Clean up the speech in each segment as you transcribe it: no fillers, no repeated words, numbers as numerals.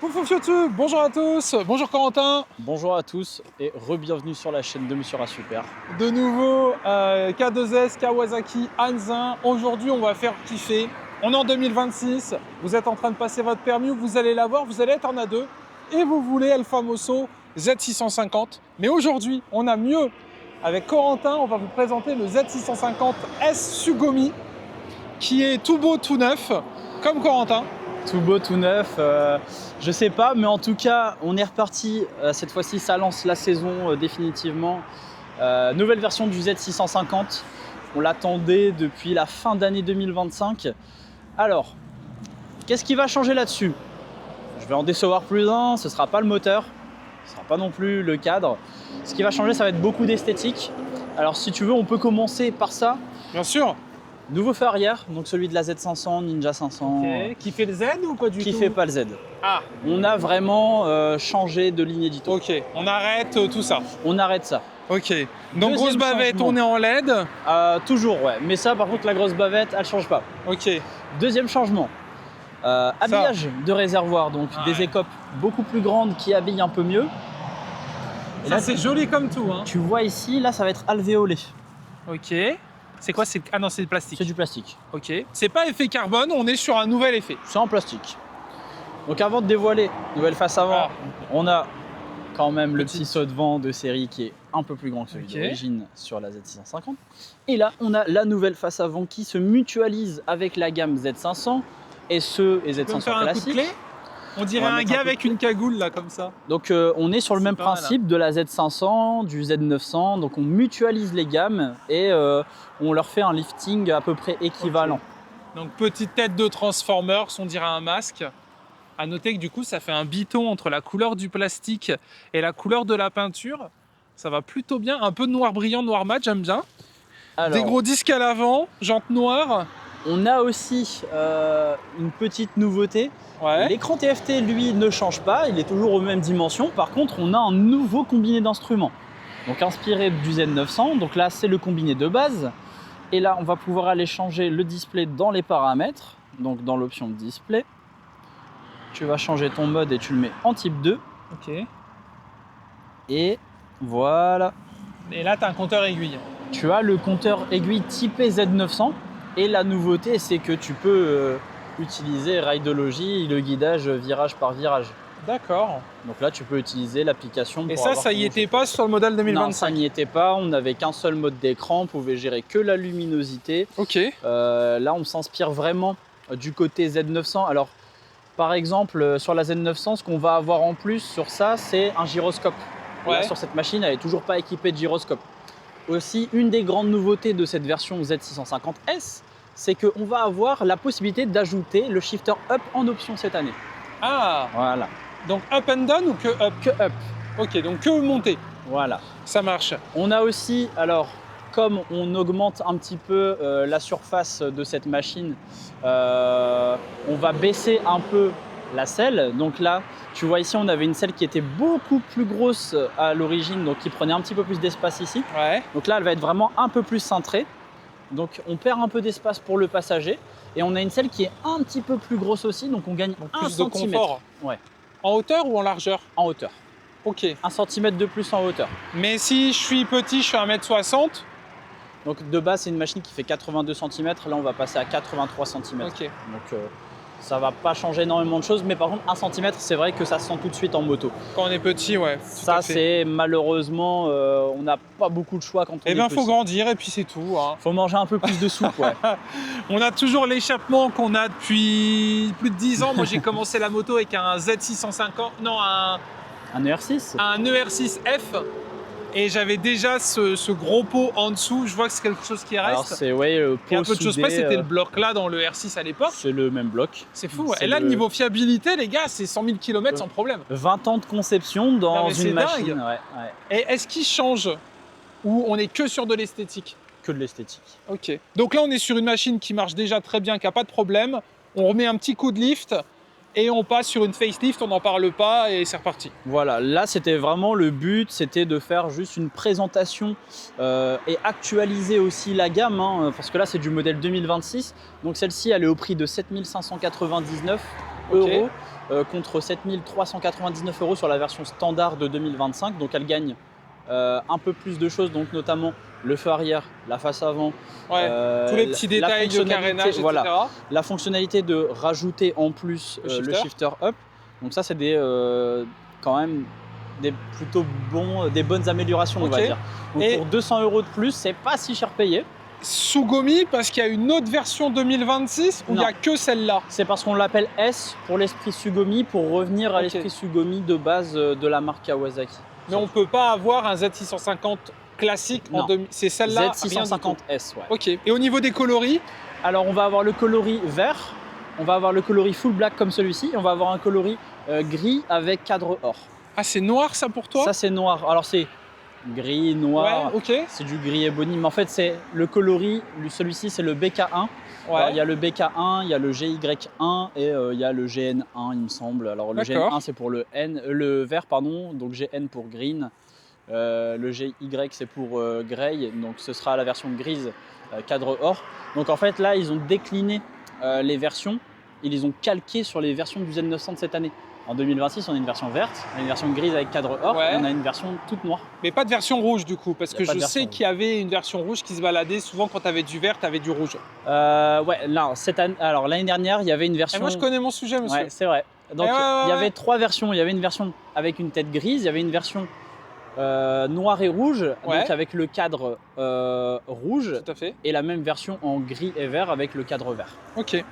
Pouf YouTube, bonjour à tous, bonjour Corentin. Bonjour à tous et re-bienvenue sur la chaîne de Monsieur Super. De nouveau, K2S, Kawasaki, Hanzin. Aujourd'hui, on va faire kiffer. On est en 2026, vous êtes en train de passer votre permis, vous allez l'avoir, vous allez être en A2 et vous voulez El Famoso Z650. Mais aujourd'hui, on a mieux. Avec Corentin, on va vous présenter le Z650S Sugomi qui est tout beau, tout neuf, comme Corentin. Tout beau, tout neuf, je sais pas, mais en tout cas, on est reparti. Cette fois-ci, ça lance la saison définitivement. Nouvelle version du Z650. On l'attendait depuis la fin d'année 2025. Alors, qu'est-ce qui va changer là-dessus? Je vais en décevoir plus d'un, ce sera pas le moteur, ce sera pas non plus le cadre. Ce qui va changer, ça va être beaucoup d'esthétique. Alors, si tu veux, on peut commencer par ça. Bien sûr. Nouveau feu arrière, donc celui de la Z500, Ninja 500. Okay. Qui fait le Z ou pas du tout? Qui fait pas le Z. Ah. On a vraiment changé de ligne édito. Ok, on arrête tout ça. On arrête ça. Ok, donc grosse bavette, changement. on est en LED. Toujours, ouais. Mais ça, par contre, la grosse bavette, elle change pas. Ok. Deuxième changement. Habillage de réservoir, donc des écopes beaucoup plus grandes qui habillent un peu mieux. Et là, c'est joli comme tout. Hein. Tu vois ici, là, ça va être alvéolé. Ok. C'est quoi? Ah non, c'est du plastique. C'est du plastique. Ok. C'est pas effet carbone, on est sur un nouvel effet. C'est en plastique. Donc avant de dévoiler nouvelle face avant, on a quand même le petit saut de vent de série qui est un peu plus grand que celui d'origine sur la Z650. Et là, on a la nouvelle face avant qui se mutualise avec la gamme Z500 et Z500 classique. On dirait un gars avec une cagoule là comme ça. Donc on est sur le même principe de la Z500, du Z900. Donc on mutualise les gammes et on leur fait un lifting à peu près équivalent. Okay. Donc petite tête de Transformers, on dirait un masque. À noter que du coup ça fait un biton entre la couleur du plastique et la couleur de la peinture. Ça va plutôt bien. Un peu de noir brillant, noir mat, j'aime bien. Alors, des gros disques à l'avant, jantes noires. On a aussi une petite nouveauté. Ouais. L'écran TFT, lui, ne change pas, il est toujours aux mêmes dimensions. Par contre, on a un nouveau combiné d'instruments. Donc inspiré du Z900. Donc là, c'est le combiné de base. Et là, on va pouvoir aller changer le display dans les paramètres. Donc dans l'option de display. Tu vas changer ton mode et tu le mets en type 2. Ok. Et voilà. Et là, tu as un compteur aiguille. Tu as le compteur aiguille typé Z900. Et la nouveauté, c'est que tu peux utiliser Rideology, le guidage virage par virage. D'accord. Donc là, tu peux utiliser l'application. Et ça y était pas sur le modèle 2025? Non, ça n'y était pas. On n'avait qu'un seul mode d'écran. On pouvait gérer que la luminosité. Ok. Là, on s'inspire vraiment du côté Z900. Alors, par exemple, sur la Z900, ce qu'on va avoir en plus sur ça, c'est un gyroscope. Ouais. Là, sur cette machine, elle n'est toujours pas équipée de gyroscope. Aussi, une des grandes nouveautés de cette version Z650S, c'est qu'on va avoir la possibilité d'ajouter le shifter up en option cette année. Ah. Voilà. Donc up and down ou que up? Que up. Ok, donc que montée. Voilà. Ça marche. On a aussi, alors, comme on augmente un petit peu la surface de cette machine, on va baisser un peu la selle. Donc là, tu vois ici, on avait une selle qui était beaucoup plus grosse à l'origine, donc qui prenait un petit peu plus d'espace ici. Ouais. Donc là, elle va être vraiment un peu plus cintrée. Donc on perd un peu d'espace pour le passager. Et on a une selle qui est un petit peu plus grosse aussi, donc on gagne un plus de confort. Ouais. En hauteur ou en largeur? En hauteur. Ok. 1 cm de plus en hauteur. Mais si je suis petit, je fais 1m60. Donc de base, c'est une machine qui fait 82 cm. Là, on va passer à 83 cm. Ok. Donc ça va pas changer énormément de choses. Mais par contre, 1 cm, c'est vrai que ça se sent tout de suite en moto. Quand on est petit, ouais. Ça, c'est malheureusement, on n'a pas beaucoup de choix quand on est petit. Eh bien, il faut grandir et puis c'est tout. Hein. Faut manger un peu plus de soupe, ouais. On a toujours l'échappement qu'on a depuis plus de 10 ans. Moi, j'ai commencé la moto avec un Z650, non, un ER6. Un ER6F. Et j'avais déjà ce gros pot en dessous. Je vois que c'est quelque chose qui reste. Alors c'est ouais, et un peu de choses près, c'était le bloc là dans le R6 à l'époque. C'est le même bloc. C'est fou. Ouais. Et là, le niveau fiabilité, les gars, c'est 100 000 km sans problème. 20 ans de conception dans une machine. Dingue. Ouais. Et est-ce qu'il change ou on est que sur de l'esthétique? Que de l'esthétique. Ok. Donc là, on est sur une machine qui marche déjà très bien, qui n'a pas de problème. On remet un petit coup de lift. Et on passe sur une facelift, on n'en parle pas et c'est reparti. Voilà, là c'était vraiment le but, c'était de faire juste une présentation et actualiser aussi la gamme, hein, parce que là c'est du modèle 2026, donc celle-ci elle est au prix de 7 599 euros contre 7 399 euros sur la version standard de 2025. Donc elle gagne un peu plus de choses, donc notamment le feu arrière, la face avant, tous les petits détails de carénage, etc. Voilà, la fonctionnalité de rajouter en plus le shifter up. Donc ça, c'est quand même des bonnes améliorations, on va dire. Donc pour 200 euros de plus, c'est pas si cher payé. Sugumi, parce qu'il y a une autre version 2026 ou il n'y a que celle-là? C'est parce qu'on l'appelle S pour l'esprit Sugumi, pour revenir à l'esprit Sugumi de base de la marque Kawasaki. Mais on ne peut pas avoir un Z650 classique c'est celle-là? Z650S, ouais. Ok. Et au niveau des coloris? Alors on va avoir le coloris vert, on va avoir le coloris full black comme celui-ci, on va avoir un coloris gris avec cadre or. Ah, c'est noir ça pour toi? Ça c'est noir. Alors c'est gris, noir, c'est du gris ébony. Mais en fait, c'est le coloris, celui-ci, c'est le BK1. Alors, il y a le BK1, il y a le GY1 et il y a le GN1, il me semble. Alors, le GN1, c'est pour le vert, pardon, donc GN pour green. Le GY, c'est pour grey, donc ce sera la version grise, cadre or. Donc, en fait, là, ils ont décliné les versions. Ils les ont calquées sur les versions du Z900 de cette année. En 2026, on a une version verte, on a une version grise avec cadre or, et on a une version toute noire. Mais pas de version rouge du coup, parce que je sais qu'il y avait une version rouge qui se baladait souvent quand tu avais du vert, tu avais du rouge. Ouais, là, alors l'année dernière, il y avait une version. Et moi je connais mon sujet, monsieur. Ouais, c'est vrai. Donc il y avait 3 versions. Il y avait une version avec une tête grise, il y avait une version noire et rouge, donc avec le cadre rouge. Tout à fait. Et la même version en gris et vert avec le cadre vert. Ok.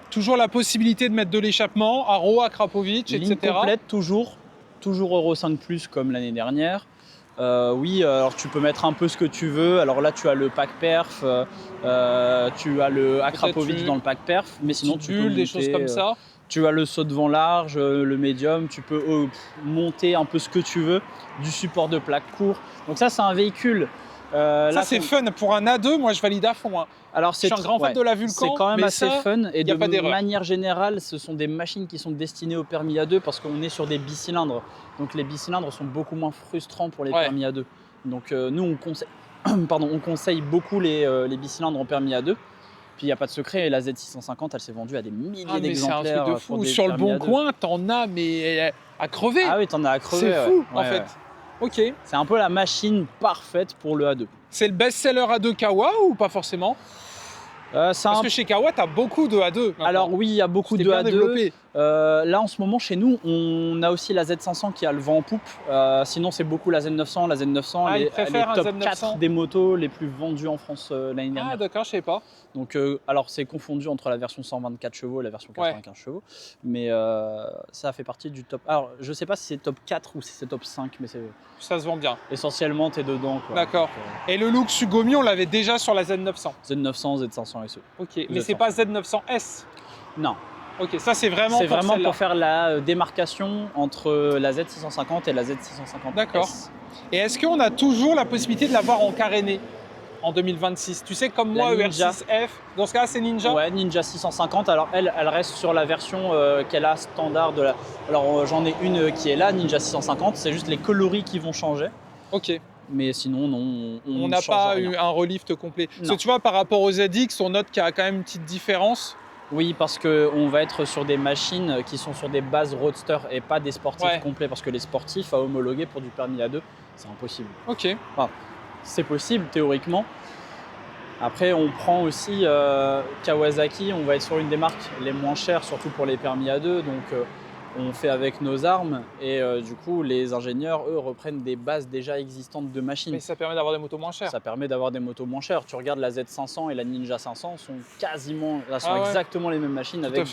Toujours la possibilité de mettre de l'échappement, Aro, Akrapovic, etc. Ligne complète, toujours Euro 5 Plus comme l'année dernière. Oui, alors tu peux mettre un peu ce que tu veux. Alors là, tu as le pack perf, tu as le Akrapovic dans le pack perf, mais sinon tu peux monter, des choses comme ça. Tu as le saut de vent large, le médium, tu peux monter un peu ce que tu veux, du support de plaque court. Donc ça, c'est un véhicule. Ça c'est fun pour un A2, moi je valide à fond. Alors je suis un grand fan de la Vulcan. C'est quand même assez fun et de manière générale, ce sont des machines qui sont destinées au permis A2 parce qu'on est sur des bicylindres. Donc les bicylindres sont beaucoup moins frustrants pour les permis A2. Donc nous on conseille beaucoup les bicylindres en permis A2. Puis il n'y a pas de secret, la Z650 elle s'est vendue à des milliers d'exemplaires. C'est un truc de fou. Sur le bon coin, t'en as mais à crever. Ah oui, t'en as à crever. C'est fou en fait. Ok. C'est un peu la machine parfaite pour le A2. C'est le best-seller A2 Kawa ou pas forcément? Parce que chez Kawa, tu as beaucoup de A2. Maintenant. Alors oui, il y a beaucoup de A2. Là, en ce moment, chez nous, on a aussi la Z500 qui a le vent en poupe. Sinon, c'est beaucoup la Z900. La Z900, elle est top 4 des motos les plus vendues en France l'année dernière. Ah d'accord, je sais pas. Donc, alors, c'est confondu entre la version 124 chevaux et la version 95 chevaux. Mais ça fait partie du top. Alors, je sais pas si c'est top 4 ou si c'est top 5, mais ça se vend bien. Essentiellement, tu es dedans. D'accord. Et le look Sugumi, on l'avait déjà sur la Z900. Z900, Z500 SE. Ok, mais c'est pas Z900S? Non. Ok, ça c'est vraiment pour faire la démarcation entre la Z650 et la Z650. D'accord. Et est-ce qu'on a toujours la possibilité de l'avoir en caréné en 2026? Tu sais, comme moi, ER6F, dans ce cas-là, c'est Ninja? Ouais, Ninja 650. Alors, elle reste sur la version qu'elle a standard de la. Alors, j'en ai une qui est là, Ninja 650. C'est juste les coloris qui vont changer. Ok. Mais sinon, non. On n'a pas eu un relift complet. Parce que tu vois, par rapport aux ZX, on note qu'il y a quand même une petite différence. Oui, parce qu'on va être sur des machines qui sont sur des bases roadster et pas des sportifs complets. Parce que les sportifs à homologuer pour du permis A2, c'est impossible. Ok. Enfin, c'est possible théoriquement. Après, on prend aussi Kawasaki, on va être sur une des marques les moins chères, surtout pour les permis A2. Donc, on fait avec nos armes et du coup, les ingénieurs, eux, reprennent des bases déjà existantes de machines. Mais ça permet d'avoir des motos moins chères. Ça permet d'avoir des motos moins chères. Tu regardes la Z500 et la Ninja 500 sont exactement les mêmes machines avec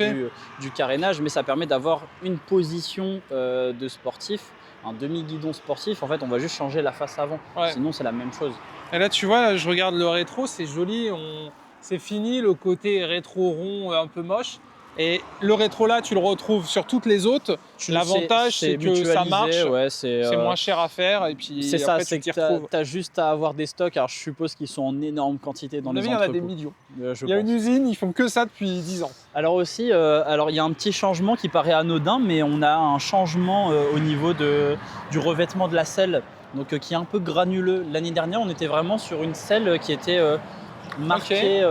du carénage, mais ça permet d'avoir une position de sportif, un demi-guidon sportif. En fait, on va juste changer la face avant. Sinon, c'est la même chose. Et là, tu vois, là, je regarde le rétro, c'est joli. C'est fini le côté rétro rond un peu moche. Et le rétro là, tu le retrouves sur toutes les autres. L'avantage, c'est que ça marche, c'est moins cher à faire. Et puis c'est ça, après, c'est que tu as juste à avoir des stocks. Alors je suppose qu'ils sont en énorme quantité dans les entrepôts. Il y en a des millions. Il y a une usine, ils font que ça depuis 10 ans. Alors aussi, il y a un petit changement qui paraît anodin, mais on a un changement au niveau du revêtement de la selle, donc qui est un peu granuleux. L'année dernière, on était vraiment sur une selle qui était marquée.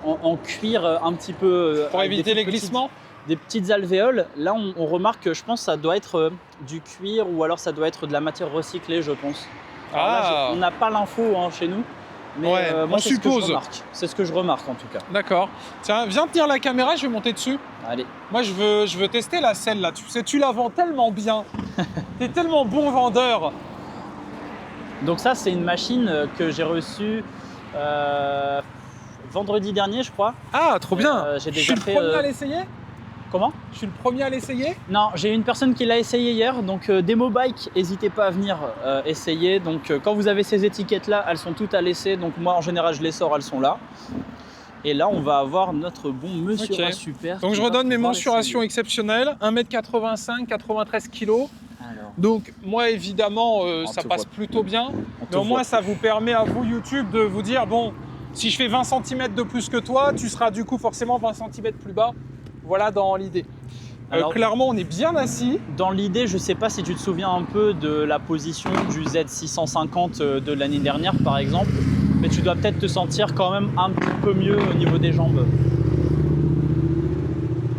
En cuir un petit peu. Pour éviter les glissements? des petites alvéoles. Là, on remarque que je pense que ça doit être du cuir ou alors ça doit être de la matière recyclée, je pense. Alors là, on n'a pas l'info chez nous, mais ouais, moi, on suppose. C'est ce que je remarque en tout cas. D'accord. Tiens, viens tenir la caméra, je vais monter dessus. Allez. Moi, je veux tester la selle là. Tu sais, tu la vends tellement bien. Tu es tellement bon vendeur. Donc ça, c'est une machine que j'ai reçue vendredi dernier, je crois. Ah, trop bien. J'ai Je déjà suis le fait, premier à l'essayer. Comment? Je suis le premier à l'essayer. Non, j'ai une personne qui l'a essayé hier, donc Demo Bike, n'hésitez pas à venir essayer. Donc quand vous avez ces étiquettes-là, elles sont toutes à laisser. Donc moi, en général, je les sors, elles sont là. Et là, on va avoir notre bon monsieur super. Donc je redonne mes mensurations exceptionnelles. 1m85, 93 kg. Alors. Donc moi, évidemment, ça passe plutôt bien. Mais au moins, ça vous permet à vous, YouTube, de vous dire, bon, si je fais 20 cm de plus que toi, tu seras du coup forcément 20 cm plus bas. Voilà dans l'idée. Alors, clairement, on est bien assis. Dans l'idée, je ne sais pas si tu te souviens un peu de la position du Z650 de l'année dernière, par exemple, mais tu dois peut-être te sentir quand même un petit peu mieux au niveau des jambes.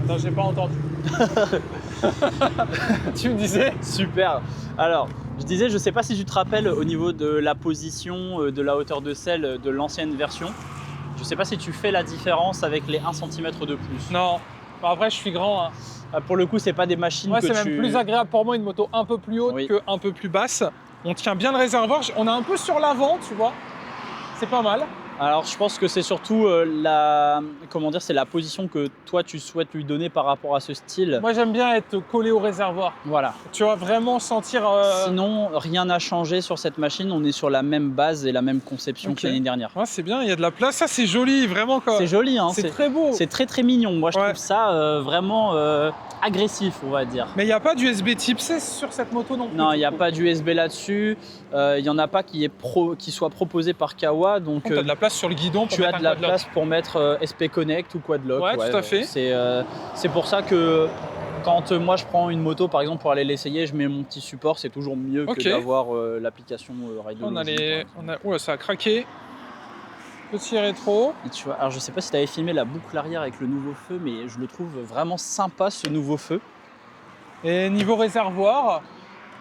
Attends, j'ai pas entendu. Tu me disais? Super. Alors, je disais, je ne sais pas si tu te rappelles au niveau de la position, de la hauteur de selle de l'ancienne version. Je ne sais pas si tu fais la différence avec les 1 cm de plus. Non. Après, je suis grand. Hein. Pour le coup, c'est pas des machines que c'est même plus agréable pour moi une moto un peu plus haute qu'un peu plus basse. On tient bien le réservoir. On est un peu sur l'avant, tu vois. C'est pas mal. Alors, je pense que c'est surtout c'est la position que toi tu souhaites lui donner par rapport à ce style. Moi, j'aime bien être collé au réservoir. Voilà. Tu vas vraiment sentir. Sinon, rien n'a changé sur cette machine. On est sur la même base et la même conception que l'année dernière. Ouais, c'est bien. Il y a de la place. Ça, c'est joli, vraiment. C'est joli, hein. C'est très beau. C'est très très mignon. Moi, je trouve ça vraiment agressif, on va dire. Mais il n'y a pas d'USB Type C sur cette moto non plus. Non, il n'y a pas d'USB là-dessus. Il n'y en a pas qui soit proposé par Kawa. Donc, tu as de la place sur le guidon pour tu as de la place pour mettre SP Connect ou Quadlock. Ouais, tout à fait. C'est pour ça que quand moi je prends une moto par exemple pour aller l'essayer, je mets mon petit support, c'est toujours mieux que d'avoir l'application Rideology. Ouais, ça a craqué. Petit rétro. Et tu vois, alors je sais pas si tu avais filmé la boucle arrière avec le nouveau feu, mais je le trouve vraiment sympa ce nouveau feu. Et niveau réservoir,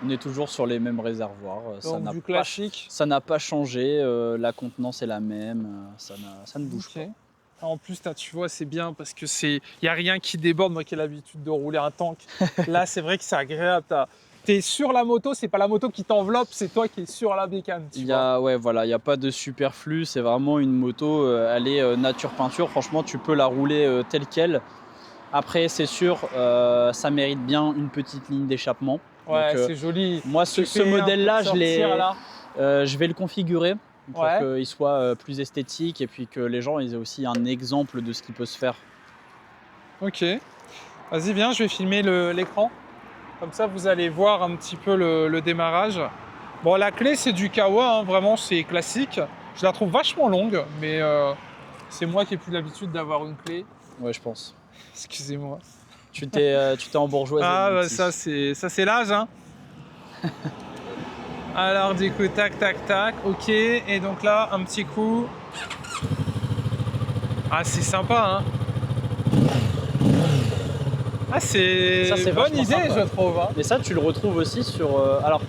on est toujours sur les mêmes réservoirs. Donc du classique. Ça n'a pas changé, la contenance est la même, ça ne bouge pas. En plus, tu vois, c'est bien parce que il n'y a rien qui déborde. Moi qui ai l'habitude de rouler un tank, là c'est vrai que c'est agréable. Tu es sur la moto, c'est pas la moto qui t'enveloppe, c'est toi qui es sur la bécane. Il n'y a pas de superflu, c'est vraiment une moto, elle est nature peinture. Franchement, tu peux la rouler telle qu'elle. Après, c'est sûr, ça mérite bien une petite ligne d'échappement. Ouais, c'est joli. Moi, ce modèle-là, je vais le configurer pour qu'il soit plus esthétique et puis que les gens aient aussi un exemple de ce qui peut se faire. Ok. Vas-y, viens, je vais filmer l'écran. Comme ça, vous allez voir un petit peu le démarrage. Bon, la clé, c'est du Kawa, hein, vraiment, c'est classique. Je la trouve vachement longue, mais c'est moi qui n'ai plus l'habitude d'avoir une clé. Ouais, je pense. Excusez-moi. Tu t'es embourgeoisé. Ah, bah, ça, c'est l'âge, hein. Alors, du coup, tac, tac, tac, ok. Et donc là, un petit coup. Ah, c'est sympa, hein. Ah, c'est bonne idée, je trouve. Hein. Mais ça, tu le retrouves aussi sur... alors,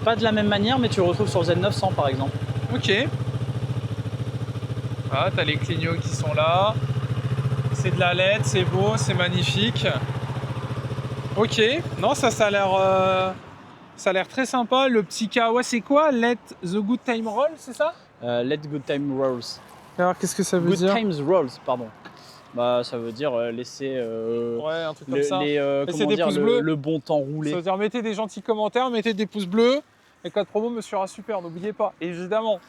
pas de la même manière, mais tu le retrouves sur le Z900, par exemple. Ok. Ah, t'as les clignots qui sont là. C'est de la LED, c'est beau, c'est magnifique. Ok. Non, ça a l'air très sympa. Le petit Kawa, c'est quoi? Let the good time roll, c'est ça? Let good time rolls. Alors, qu'est-ce que ça veut dire? Good times rolls, pardon. Bah, ça veut dire laisser un truc comme ça. Laissez des pouces bleus. Le bon temps rouler. Ça veut dire mettez des gentils commentaires, mettez des pouces bleus. Et code promo me sera super, n'oubliez pas, évidemment.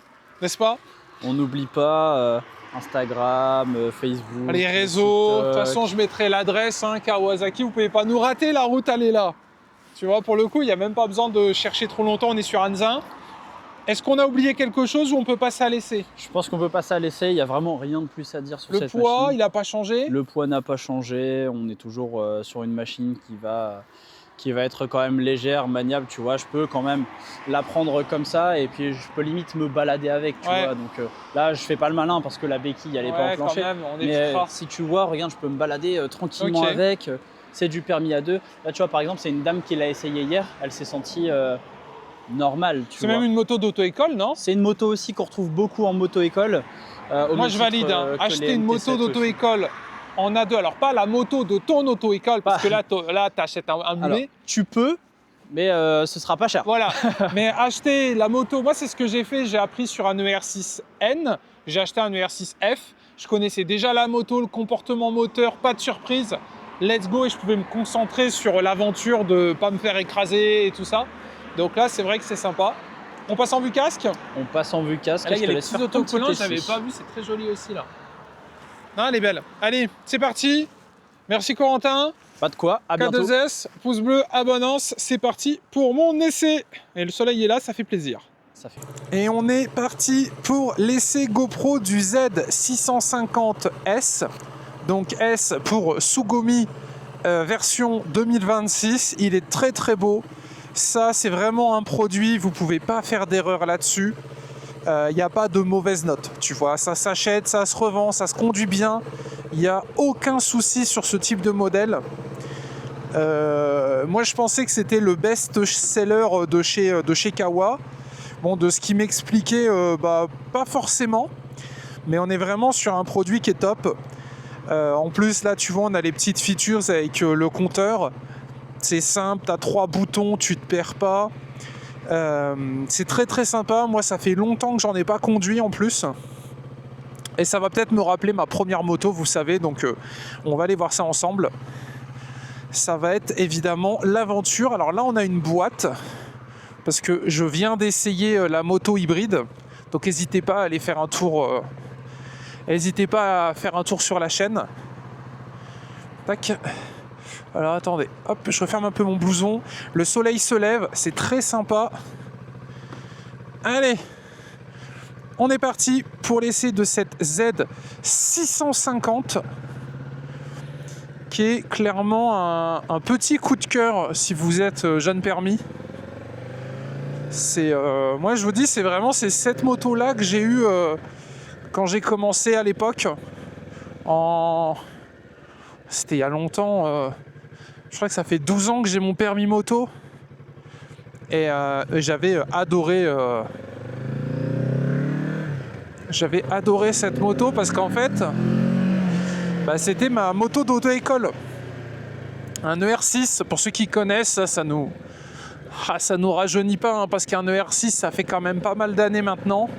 N'est-ce pas? On n'oublie pas Instagram, Facebook. Les réseaux. De toute façon, je mettrai l'adresse, hein, Kawasaki. Vous pouvez pas nous rater, la route, elle est là. Tu vois, pour le coup, il n'y a même pas besoin de chercher trop longtemps. On est sur Anzin. Est-ce qu'on a oublié quelque chose ou on peut passer à l'essai? Je pense qu'on peut passer à l'essai, il n'y a vraiment rien de plus à dire sur cette machine. Le poids, il n'a pas changé? Le poids n'a pas changé, on est toujours sur une machine qui va être quand même légère, maniable, tu vois. Je peux quand même la prendre comme ça et puis je peux limite me balader avec, tu vois. Donc là, je fais pas le malin parce que la béquille, elle est pas enclenchée. Quand même, on est mais si tu vois, regarde, je peux me balader tranquillement avec. C'est du permis à 2. Là, tu vois, par exemple, c'est une dame qui l'a essayé hier. Elle s'est sentie normale, tu vois. C'est même une moto d'auto-école, non? C'est une moto aussi qu'on retrouve beaucoup en moto-école. Moi, je valide. Acheter une moto d'auto-école en A2, alors pas la moto de ton auto-école, parce que là, tu achètes un mulet. Alors, tu peux, mais ce sera pas cher. Voilà, mais acheter la moto, moi c'est ce que j'ai fait, j'ai appris sur un ER6N, j'ai acheté un ER6F, je connaissais déjà la moto, le comportement moteur, pas de surprise, let's go, et je pouvais me concentrer sur l'aventure de pas me faire écraser et tout ça. Donc là, c'est vrai que c'est sympa. On passe en vue casque? On passe en vue casque. Et là, il y a les petits autocollants, je n'avais pas vu, c'est très joli aussi là. Non, elle est belle. Allez, c'est parti. Merci Corentin. Pas de quoi, à bientôt. K2S, pouce bleu, abonnance, c'est parti pour mon essai. Et le soleil est là, ça fait plaisir. Et on est parti pour l'essai GoPro du Z650S. Donc S pour Tsugomi version 2026. Il est très très beau. Ça, c'est vraiment un produit, vous ne pouvez pas faire d'erreur là-dessus. Il n'y a pas de mauvaise note, tu vois. Ça s'achète, ça se revend, ça se conduit bien. Il n'y a aucun souci sur ce type de modèle. Moi, je pensais que c'était le best-seller de chez Kawa. Bon, de ce qui m'expliquait, pas forcément. Mais on est vraiment sur un produit qui est top. En plus, là, tu vois, on a les petites features avec le compteur. C'est simple, tu as 3 boutons, tu te perds pas. C'est très très sympa. Moi, ça fait longtemps que j'en ai pas conduit en plus. Et ça va peut-être me rappeler ma première moto, vous savez. Donc, on va aller voir ça ensemble. Ça va être évidemment l'aventure. Alors là, on a une boîte. Parce que je viens d'essayer la moto hybride. Donc, n'hésitez pas à aller faire un tour. N'hésitez pas à faire un tour sur la chaîne. Tac. Alors attendez, hop, je referme un peu mon blouson. Le soleil se lève, c'est très sympa. Allez, on est parti pour l'essai de cette Z650 qui est clairement un petit coup de cœur si vous êtes jeune permis. Moi je vous dis, c'est cette moto-là que j'ai eue quand j'ai commencé à l'époque. C'était il y a longtemps. Je crois que ça fait 12 ans que j'ai mon permis moto et j'avais adoré cette moto parce qu'en fait c'était ma moto d'auto-école, un ER6. Pour ceux qui connaissent, ça nous rajeunit pas hein, parce qu'un ER6 ça fait quand même pas mal d'années maintenant.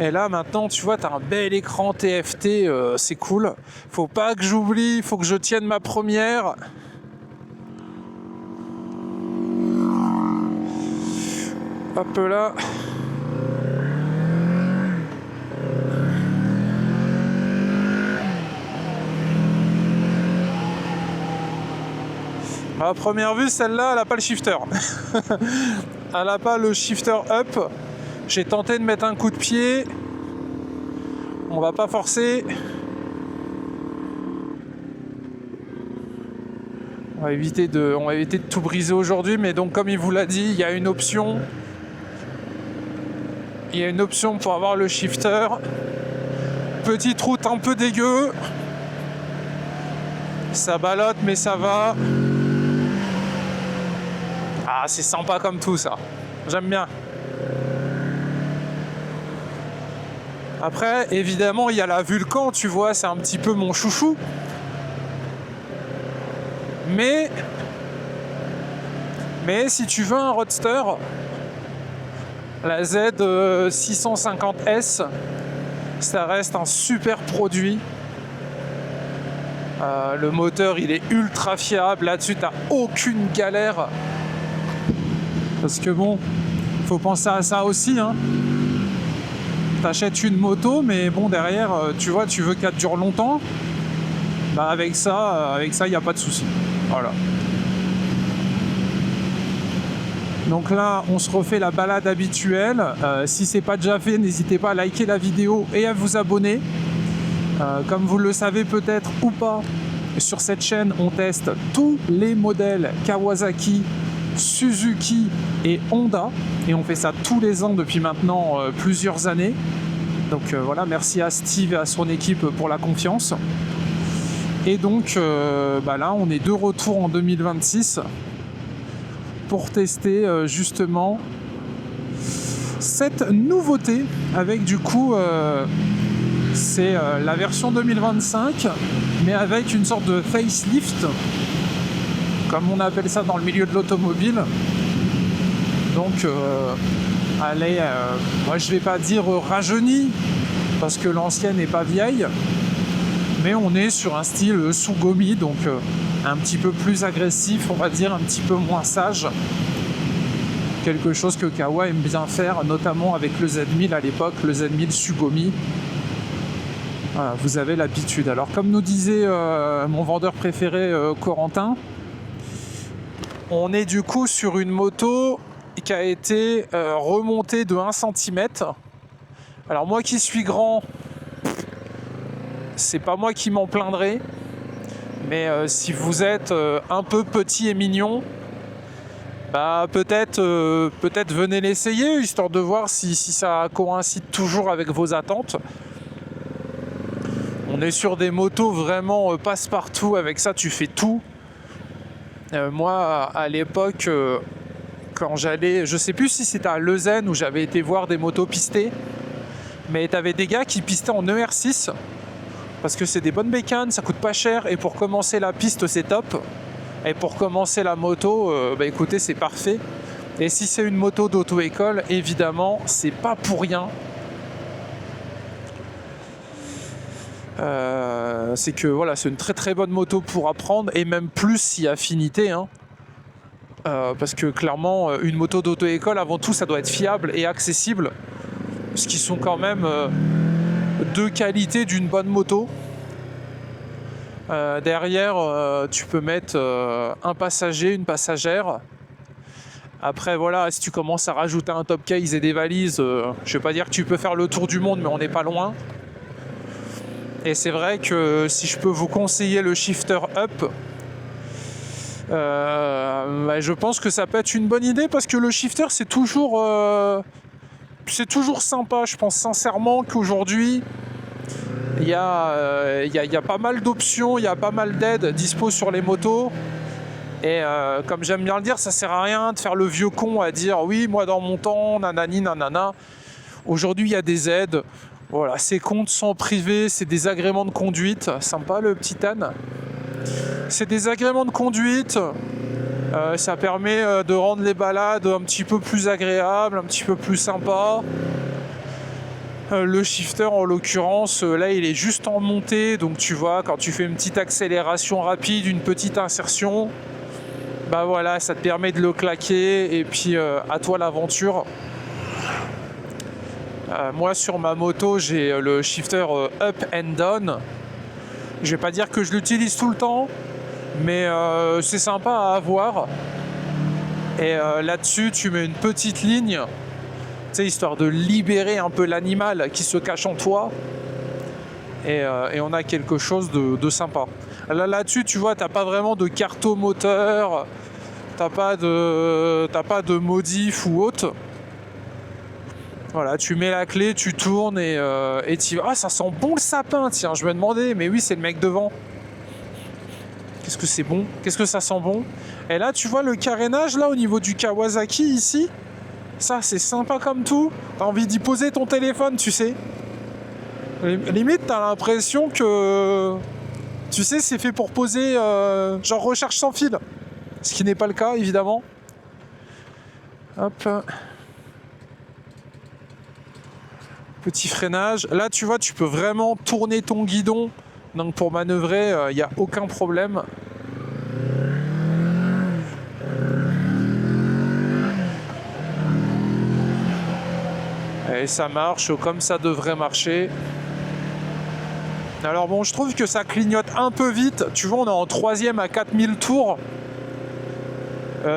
Et là maintenant tu vois, t'as un bel écran TFT, c'est cool. Faut pas que j'oublie, faut que je tienne ma première. Hop là. À première vue, celle-là, elle n'a pas le shifter. Elle n'a pas le shifter up. J'ai tenté de mettre un coup de pied. On va pas forcer. On va éviter de tout briser aujourd'hui, mais donc comme il vous l'a dit, il y a une option. Il y a une option pour avoir le shifter. Petite route un peu dégueu. Ça ballotte, mais ça va. Ah, c'est sympa comme tout ça. J'aime bien. Après, évidemment, il y a la Vulcan, tu vois, c'est un petit peu mon chouchou. Mais si tu veux un roadster, la Z650S, ça reste un super produit. Le moteur, il est ultra fiable. Là-dessus, t'as aucune galère. Parce que bon, faut penser à ça aussi, hein. T'achètes une moto, mais bon, derrière, tu vois, tu veux qu'elle dure longtemps. Bah avec ça, il n'y a pas de souci. Voilà. Donc là, on se refait la balade habituelle. Si c'est pas déjà fait, n'hésitez pas à liker la vidéo et à vous abonner. Comme vous le savez peut-être ou pas, Sur cette chaîne, on teste tous les modèles Kawasaki, Suzuki et Honda. Et on fait ça tous les ans depuis maintenant plusieurs années. Donc voilà, merci à Steve et à son équipe pour la confiance. Et donc là, on est de retour en 2026 pour tester justement cette nouveauté avec du coup c'est la version 2025 mais avec une sorte de facelift comme on appelle ça dans le milieu de l'automobile. Donc allez, moi je vais pas dire rajeuni parce que l'ancienne n'est pas vieille, mais on est sur un style Tsugomi, donc un petit peu plus agressif, on va dire, un petit peu moins sage. Quelque chose que Kawa aime bien faire, notamment avec le Z1000 à l'époque, le Z1000 Tsugomi. Voilà, vous avez l'habitude. Alors comme nous disait mon vendeur préféré Corentin, on est du coup sur une moto qui a été remontée de 1 cm. Alors moi qui suis grand, c'est pas moi qui m'en plaindrai, mais si vous êtes un peu petit et mignon, peut-être venez l'essayer, histoire de voir si ça coïncide toujours avec vos attentes. On est sur des motos vraiment passe-partout, avec ça tu fais tout. Moi à l'époque, quand j'allais, je sais plus si c'était à Leuzen où j'avais été voir des motos pistées, mais t'avais des gars qui pistaient en ER6, parce que c'est des bonnes bécanes, ça coûte pas cher, et pour commencer la piste c'est top. Et pour commencer la moto, écoutez, c'est parfait. Et si c'est une moto d'auto-école, évidemment, c'est pas pour rien. C'est que voilà, c'est une très très bonne moto pour apprendre, et même plus si affinité. Parce que clairement, une moto d'auto-école, avant tout, ça doit être fiable et accessible. Ce qui sont quand même deux qualités d'une bonne moto. Derrière, tu peux mettre un passager, une passagère. Après, voilà, si tu commences à rajouter un top case et des valises, je vais pas dire que tu peux faire le tour du monde, mais on n'est pas loin. Et c'est vrai que si je peux vous conseiller le shifter up, je pense que ça peut être une bonne idée, parce que le shifter, c'est toujours sympa. Je pense sincèrement qu'aujourd'hui, il y a pas mal d'options, il y a pas mal d'aides dispo sur les motos. Et comme j'aime bien le dire, ça sert à rien de faire le vieux con à dire oui, moi dans mon temps, nanani, nanana. Aujourd'hui, il y a des aides. Voilà, ces comptes sont privés, c'est des agréments de conduite. Sympa le petit âne. C'est des agréments de conduite. Ça permet de rendre les balades un petit peu plus agréables, un petit peu plus sympas. Le shifter en l'occurrence, là il est juste en montée, donc tu vois, quand tu fais une petite accélération rapide, une petite insertion, voilà, ça te permet de le claquer, et puis à toi l'aventure. Moi sur ma moto j'ai le shifter up and down. Je vais pas dire que je l'utilise tout le temps, mais c'est sympa à avoir. Et là-dessus tu mets une petite ligne, histoire de libérer un peu l'animal qui se cache en toi, et on a quelque chose de sympa. Là-dessus, tu vois, t'as pas vraiment de cartomoteur, t'as pas de modif ou autre. Voilà, tu mets la clé, tu tournes et tu vas. Ah, ça sent bon le sapin, tiens, je me demandais, mais oui, c'est le mec devant. Qu'est-ce que c'est bon? Qu'est-ce que ça sent bon? Et là, tu vois le carénage, là, au niveau du Kawasaki, ici. Ça, c'est sympa comme tout. T'as envie d'y poser ton téléphone, tu sais. Limite, t'as l'impression que... Tu sais, c'est fait pour poser, genre recherche sans fil. Ce qui n'est pas le cas, évidemment. Hop. Petit freinage. Là, tu vois, tu peux vraiment tourner ton guidon. Donc, pour manœuvrer, il n'y a aucun problème. Et ça marche comme ça devrait marcher. Alors bon, je trouve que ça clignote un peu vite. Tu vois, on est en 3e à 4000 tours.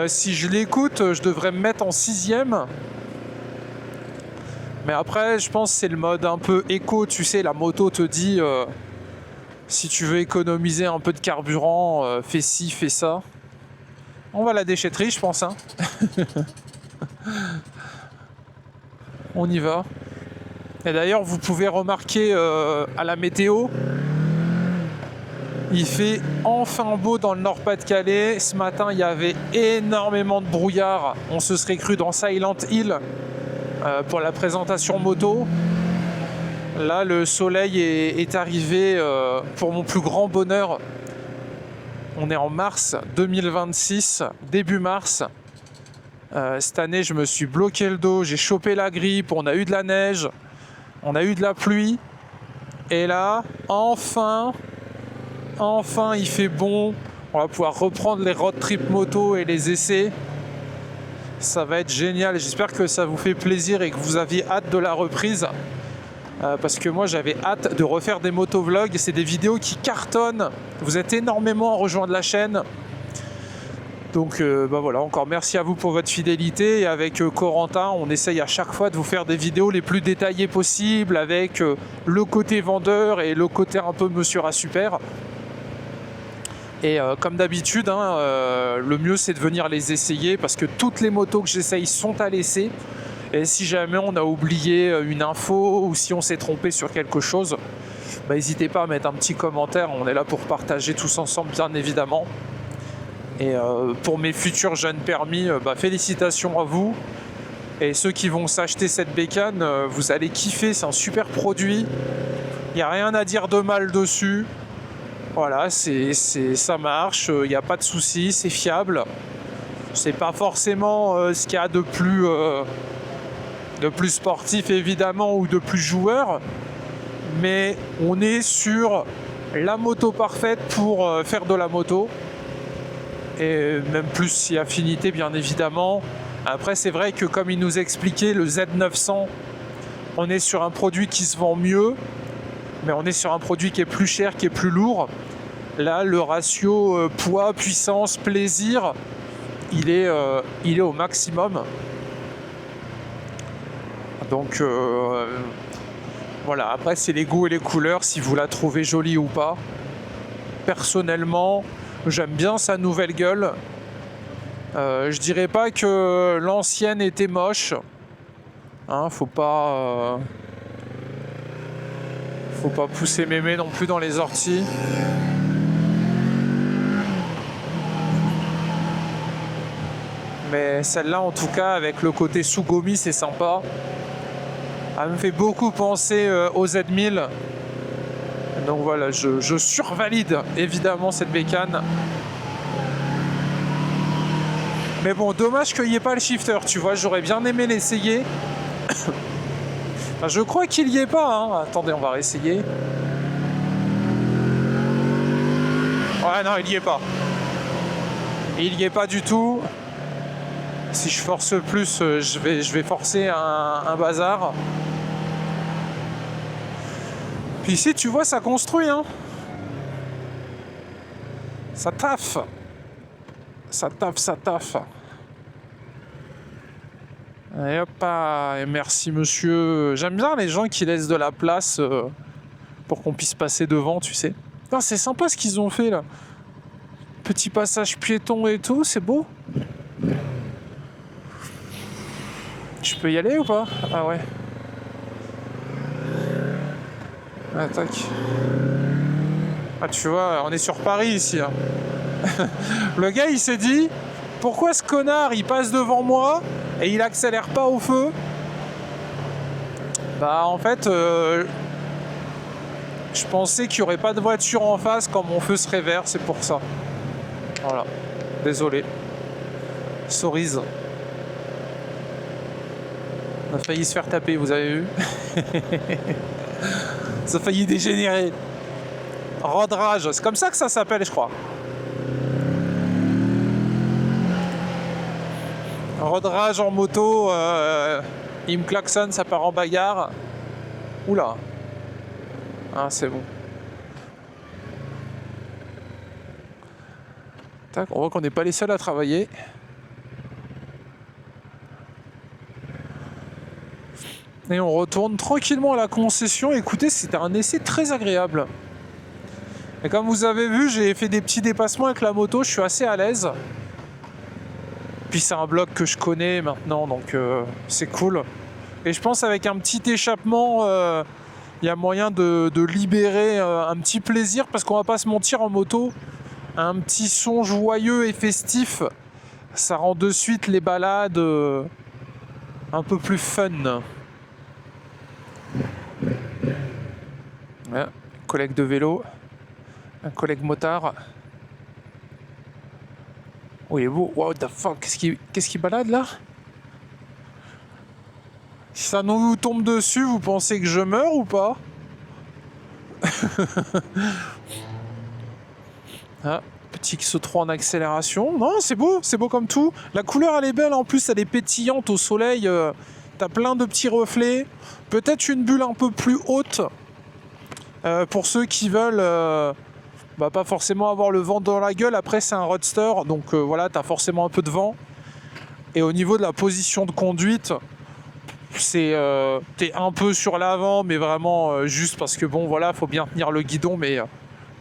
Si je l'écoute, je devrais me mettre en 6e. Mais après, je pense que c'est le mode un peu éco. Tu sais, la moto te dit Si tu veux économiser un peu de carburant, fais ci, fais ça. On va à la déchetterie, je pense. Hein. On y va. Et d'ailleurs, vous pouvez remarquer à la météo, il fait enfin beau dans le Nord-Pas-de-Calais. Ce matin, il y avait énormément de brouillard. On se serait cru dans Silent Hill pour la présentation moto. Là, le soleil est arrivé pour mon plus grand bonheur. On est en mars 2026, début mars. Cette année, je me suis bloqué le dos, j'ai chopé la grippe, on a eu de la neige, on a eu de la pluie. Et là, enfin, il fait bon. On va pouvoir reprendre les road trip moto et les essais. Ça va être génial. J'espère que ça vous fait plaisir et que vous aviez hâte de la reprise. Parce que moi, j'avais hâte de refaire des motovlogs. C'est des vidéos qui cartonnent. Vous êtes énormément à rejoindre la chaîne. Donc voilà, encore merci à vous pour votre fidélité. Et avec Corentin, on essaye à chaque fois de vous faire des vidéos les plus détaillées possibles, avec le côté vendeur et le côté un peu Monsieur Super. Et comme d'habitude, hein, le mieux c'est de venir les essayer parce que toutes les motos que j'essaye sont à l'essai. Et si jamais on a oublié une info ou si on s'est trompé sur quelque chose, n'hésitez pas à mettre un petit commentaire. On est là pour partager tous ensemble, bien évidemment. Et pour mes futurs jeunes permis, félicitations à vous. Et ceux qui vont s'acheter cette bécane, vous allez kiffer, c'est un super produit. Il n'y a rien à dire de mal dessus. Voilà, ça marche, il n'y a pas de souci, c'est fiable. C'est pas forcément ce qu'il y a de plus sportif évidemment ou de plus joueur. Mais on est sur la moto parfaite pour faire de la moto. Et même plus si affinité bien évidemment. Après c'est vrai que comme il nous expliquait, le Z900, on est sur un produit qui se vend mieux, mais on est sur un produit qui est plus cher, qui est plus lourd. Là le ratio poids, puissance, plaisir, il est au maximum. Donc voilà, après c'est les goûts et les couleurs, si vous la trouvez jolie ou pas. Personnellement, j'aime bien sa nouvelle gueule. Je dirais pas que l'ancienne était moche. Hein, faut pas pousser mémé non plus dans les orties. Mais celle-là, en tout cas, avec le côté Sugumi, c'est sympa. Elle me fait beaucoup penser au Z1000. Donc voilà, je survalide évidemment cette bécane. Mais bon, dommage qu'il n'y ait pas le shifter, tu vois, j'aurais bien aimé l'essayer. Enfin, je crois qu'il n'y est pas, hein. Attendez, on va réessayer. Ouais, non, il n'y est pas. Il n'y est pas du tout. Si je force plus, je vais forcer un bazar. Puis ici, tu vois, ça construit, hein. Ça taffe. Ça taffe. Et hop, et merci monsieur. J'aime bien les gens qui laissent de la place pour qu'on puisse passer devant, tu sais. Non, c'est sympa ce qu'ils ont fait là. Petit passage piéton et tout, c'est beau. Je peux y aller ou pas? Ah ouais. Ah, tac. Ah, tu vois, on est sur Paris ici. Hein. Le gars, il s'est dit, pourquoi ce connard, il passe devant moi et il accélère pas au feu? Bah, en fait, je pensais qu'il n'y aurait pas de voiture en face quand mon feu serait vert, c'est pour ça. Voilà. Désolé. Cerise. On a failli se faire taper, vous avez vu? Ça a failli dégénérer. Road rage, c'est comme ça que ça s'appelle, je crois. Road rage en moto, il me klaxonne, ça part en bagarre. Oula. Ah, c'est bon. Tac, on voit qu'on n'est pas les seuls à travailler. Et on retourne tranquillement à la concession. Écoutez, c'était un essai très agréable. Et comme vous avez vu, j'ai fait des petits dépassements avec la moto, je suis assez à l'aise. Puis c'est un bloc que je connais maintenant, donc c'est cool. Et je pense avec un petit échappement, il y a moyen de libérer un petit plaisir, parce qu'on va pas se mentir, en moto, un petit son joyeux et festif, ça rend de suite les balades un peu plus fun. Ouais, collègue de vélo, un collègue motard. Oh, il est beau. What the fuck, qu'est-ce qui balade là? Si ça nous tombe dessus, vous pensez que je meurs ou pas? Ah, petit X3 en accélération. Non, c'est beau comme tout. La couleur elle est belle, en plus elle est pétillante au soleil. T'as plein de petits reflets. Peut-être une bulle un peu plus haute pour ceux qui veulent pas forcément avoir le vent dans la gueule. Après c'est un roadster, donc voilà, t'as forcément un peu de vent. Et au niveau de la position de conduite, t'es un peu sur l'avant, mais vraiment juste parce que bon voilà, faut bien tenir le guidon, mais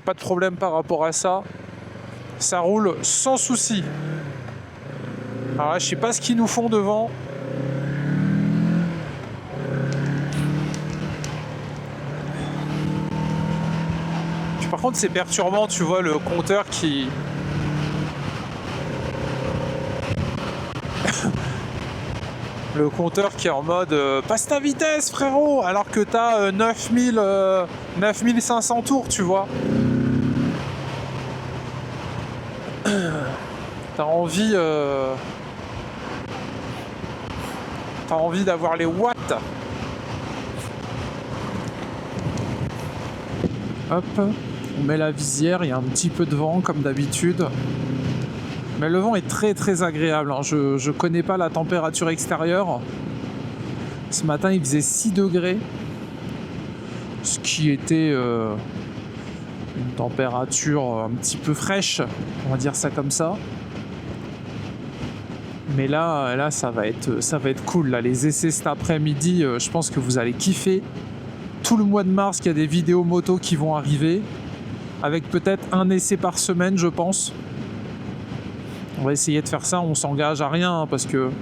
pas de problème par rapport à ça. Ça roule sans souci. Alors là, je sais pas ce qu'ils nous font devant. Puis par contre, c'est perturbant, tu vois, le compteur qui... le compteur qui est en mode passe ta vitesse, frérot, alors que t'as 9500 tours, tu vois. T'as envie d'avoir les watts. Hop, on met la visière, il y a un petit peu de vent comme d'habitude. Mais le vent est très très agréable, hein. Je connais pas la température extérieure. Ce matin il faisait 6 degrés. Ce qui était une température un petit peu fraîche, on va dire ça comme ça. Mais là ça va être cool. Là, les essais cet après-midi, je pense que vous allez kiffer. Tout le mois de mars, il y a des vidéos moto qui vont arriver. Avec peut-être un essai par semaine, je pense. On va essayer de faire ça, on s'engage à rien, hein, parce que, tu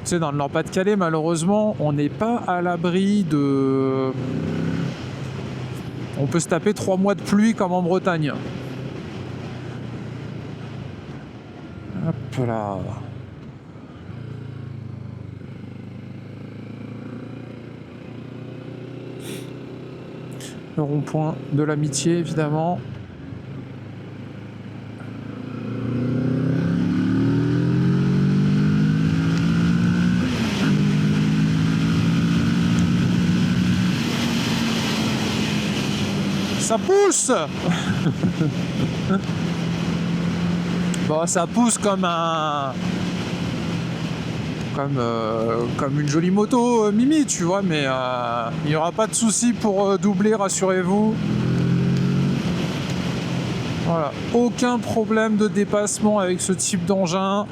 sais, dans le Nord-Pas-de-Calais, malheureusement, on n'est pas à l'abri de... On peut se taper 3 mois de pluie comme en Bretagne. Hop là. Le rond-point de l'amitié, évidemment. Ça pousse. Bon, ça pousse comme une jolie moto Mimi, tu vois, mais il n'y aura pas de souci pour doubler, rassurez-vous. Voilà, aucun problème de dépassement avec ce type d'engin.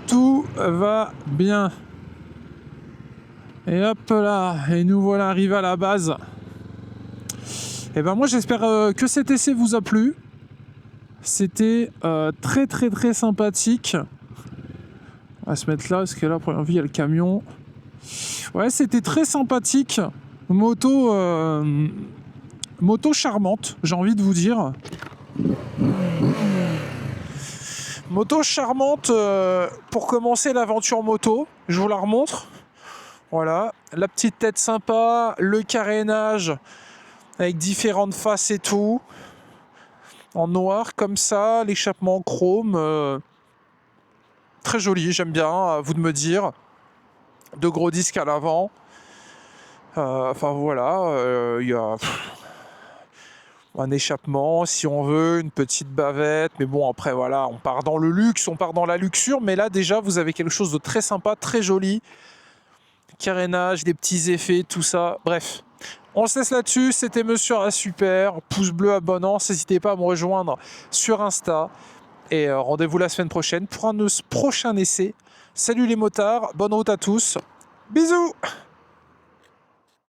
Tout va bien. Et hop là, et nous voilà arrivés à la base. Et ben moi j'espère que cet essai vous a plu. C'était très très très sympathique. On va se mettre là parce que là, première vue, il y a le camion. Ouais, c'était très sympathique. Moto charmante, j'ai envie de vous dire. Moto charmante pour commencer l'aventure moto. Je vous la remontre. Voilà, la petite tête sympa, le carénage avec différentes faces et tout. En noir comme ça, l'échappement en chrome. Très joli, j'aime bien, à vous de me dire. 2 gros disques à l'avant. Enfin voilà, il y a un échappement si on veut, une petite bavette. Mais bon, après voilà, on part dans le luxe, on part dans la luxure. Mais là déjà, vous avez quelque chose de très sympa, très joli. Carénage, des petits effets, tout ça. Bref, on se laisse là-dessus. C'était Monsieur A Super. Pouce bleu, abonnance. N'hésitez pas à me rejoindre sur Insta. Et rendez-vous la semaine prochaine pour un prochain essai. Salut les motards, bonne route à tous. Bisous!